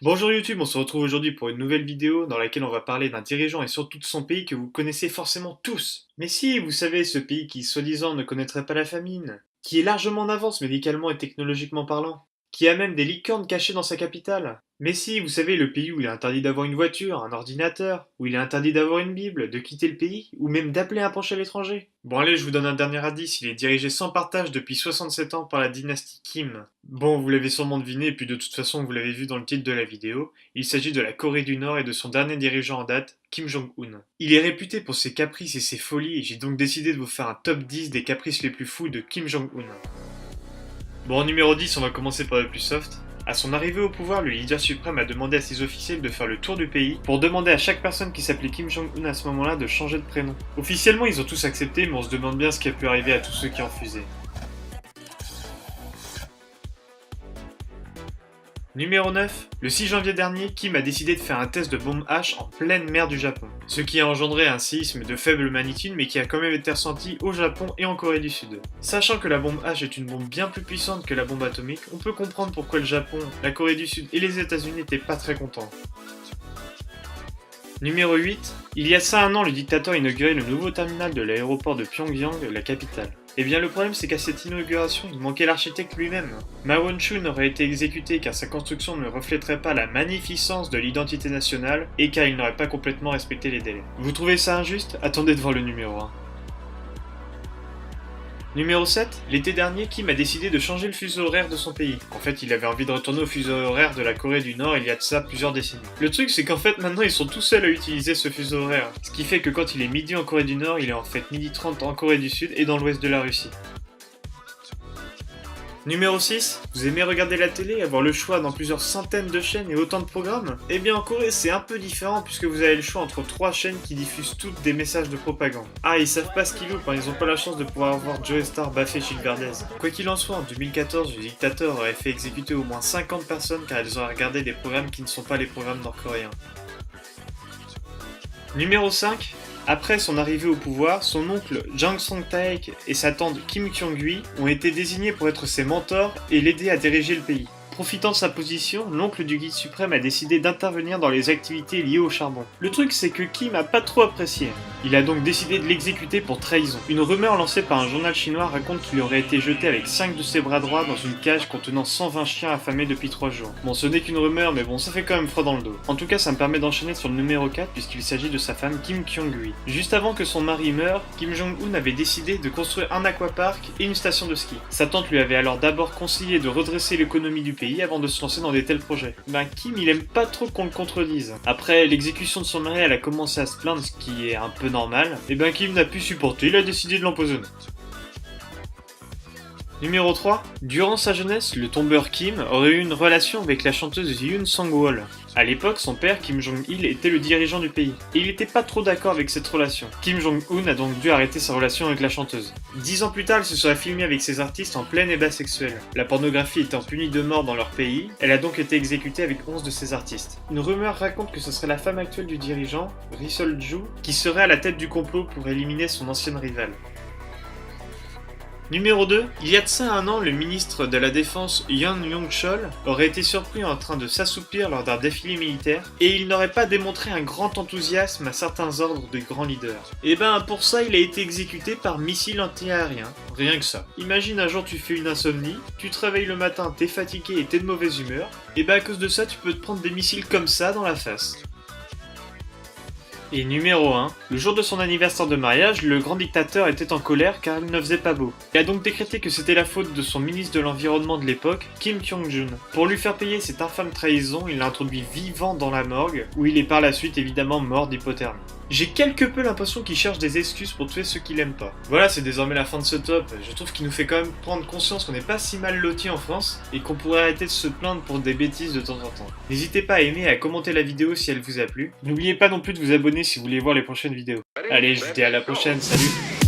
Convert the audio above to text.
Bonjour YouTube, on se retrouve aujourd'hui pour une nouvelle vidéo dans laquelle on va parler d'un dirigeant et surtout de son pays que vous connaissez forcément tous. Mais si, vous savez, ce pays qui soi-disant ne connaîtrait pas la famine, qui est largement en avance médicalement et technologiquement parlant, qui a même des licornes cachées dans sa capitale. Mais si, vous savez, le pays où il est interdit d'avoir une voiture, un ordinateur, où il est interdit d'avoir une Bible, de quitter le pays, ou même d'appeler un penché à l'étranger. Bon allez, je vous donne un dernier indice, il est dirigé sans partage depuis 67 ans par la dynastie Kim. Bon, vous l'avez sûrement deviné, et puis de toute façon vous l'avez vu dans le titre de la vidéo, il s'agit de la Corée du Nord et de son dernier dirigeant en date, Kim Jong-un. Il est réputé pour ses caprices et ses folies, et j'ai donc décidé de vous faire un top 10 des caprices les plus fous de Kim Jong-un. Bon, en numéro 10, on va commencer par le plus soft. À son arrivée au pouvoir, le leader suprême a demandé à ses officiels de faire le tour du pays pour demander à chaque personne qui s'appelait Kim Jong-un à ce moment-là de changer de prénom. Officiellement, ils ont tous accepté, mais on se demande bien ce qui a pu arriver à tous ceux qui ont refusé. Numéro 9. Le 6 janvier dernier, Kim a décidé de faire un test de bombe H en pleine mer du Japon. Ce qui a engendré un séisme de faible magnitude mais qui a quand même été ressenti au Japon et en Corée du Sud. Sachant que la bombe H est une bombe bien plus puissante que la bombe atomique, on peut comprendre pourquoi le Japon, la Corée du Sud et les États-Unis n'étaient pas très contents. Numéro 8. Il y a ça un an, le dictateur a inauguré le nouveau terminal de l'aéroport de Pyongyang, la capitale. Eh bien le problème c'est qu'à cette inauguration, il manquait l'architecte lui-même. Ma Won-chun aurait été exécuté car sa construction ne reflèterait pas la magnificence de l'identité nationale et car il n'aurait pas complètement respecté les délais. Vous trouvez ça injuste? Attendez de voir le numéro 1. Numéro 7. L'été dernier, Kim a décidé de changer le fuseau horaire de son pays. En fait, il avait envie de retourner au fuseau horaire de la Corée du Nord il y a de ça plusieurs décennies. Le truc, c'est qu'en fait, maintenant, ils sont tout seuls à utiliser ce fuseau horaire. Ce qui fait que quand il est midi en Corée du Nord, il est en fait midi 30 en Corée du Sud et dans l'ouest de la Russie. Numéro 6. Vous aimez regarder la télé, avoir le choix dans plusieurs centaines de chaînes et autant de programmes? Eh bien en Corée c'est un peu différent puisque vous avez le choix entre 3 chaînes qui diffusent toutes des messages de propagande. Ah, ils savent pas ce qu'ils loupent, ils ont pas la chance de pouvoir voir Joe Star baffer Gilles Verdez. Quoi qu'il en soit, en 2014, le dictateur aurait fait exécuter au moins 50 personnes car elles auraient regardé des programmes qui ne sont pas les programmes nord-coréens. Numéro 5. Après son arrivée au pouvoir, son oncle Jang Song-taek et sa tante Kim Kyung-hui ont été désignés pour être ses mentors et l'aider à diriger le pays. Profitant de sa position, l'oncle du guide suprême a décidé d'intervenir dans les activités liées au charbon. Le truc c'est que Kim a pas trop apprécié. Il a donc décidé de l'exécuter pour trahison. Une rumeur lancée par un journal chinois raconte qu'il aurait été jeté avec 5 de ses bras droits dans une cage contenant 120 chiens affamés depuis 3 jours. Bon, ce n'est qu'une rumeur, mais bon, ça fait quand même froid dans le dos. En tout cas, ça me permet d'enchaîner sur le numéro 4 puisqu'il s'agit de sa femme Kim Kyung-hui. Juste avant que son mari meure, Kim Jong-un avait décidé de construire un aquapark et une station de ski. Sa tante lui avait alors d'abord conseillé de redresser l'économie du pays avant de se lancer dans des tels projets. Kim il aime pas trop qu'on le contredise. Après l'exécution de son mari, elle a commencé à se plaindre, ce qui est un peu normal. Kim n'a pu supporter, il a décidé de l'empoisonner. Numéro 3. Durant sa jeunesse, le tombeur Kim aurait eu une relation avec la chanteuse Yoon Sang-wol. A l'époque, son père, Kim Jong-il, était le dirigeant du pays. Et il n'était pas trop d'accord avec cette relation. Kim Jong-un a donc dû arrêter sa relation avec la chanteuse. 10 ans plus tard, elle se serait filmée avec ses artistes en plein ébat sexuel. La pornographie étant punie de mort dans leur pays, elle a donc été exécutée avec 11 de ses artistes. Une rumeur raconte que ce serait la femme actuelle du dirigeant, Ri Sol-ju, qui serait à la tête du complot pour éliminer son ancienne rivale. Numéro 2. Il y a de ça un an, le ministre de la Défense Yoon Yong-chol aurait été surpris en train de s'assoupir lors d'un défilé militaire et il n'aurait pas démontré un grand enthousiasme à certains ordres de grands leaders. Pour ça, il a été exécuté par missile anti-aérien. Rien que ça. Imagine un jour tu fais une insomnie, tu te réveilles le matin, t'es fatigué et t'es de mauvaise humeur, à cause de ça tu peux te prendre des missiles comme ça dans la face. Et numéro 1, le jour de son anniversaire de mariage, le grand dictateur était en colère car il ne faisait pas beau. Il a donc décrété que c'était la faute de son ministre de l'Environnement de l'époque, Kim Kyong-jun. Pour lui faire payer cette infâme trahison, il l'a introduit vivant dans la morgue, où il est par la suite évidemment mort d'hypothermie. J'ai quelque peu l'impression qu'il cherche des excuses pour tuer ceux qu'il aime pas. Voilà, c'est désormais la fin de ce top. Je trouve qu'il nous fait quand même prendre conscience qu'on n'est pas si mal lotis en France et qu'on pourrait arrêter de se plaindre pour des bêtises de temps en temps. N'hésitez pas à aimer et à commenter la vidéo si elle vous a plu. N'oubliez pas non plus de vous abonner si vous voulez voir les prochaines vidéos. Allez, je vous dis à la prochaine, salut!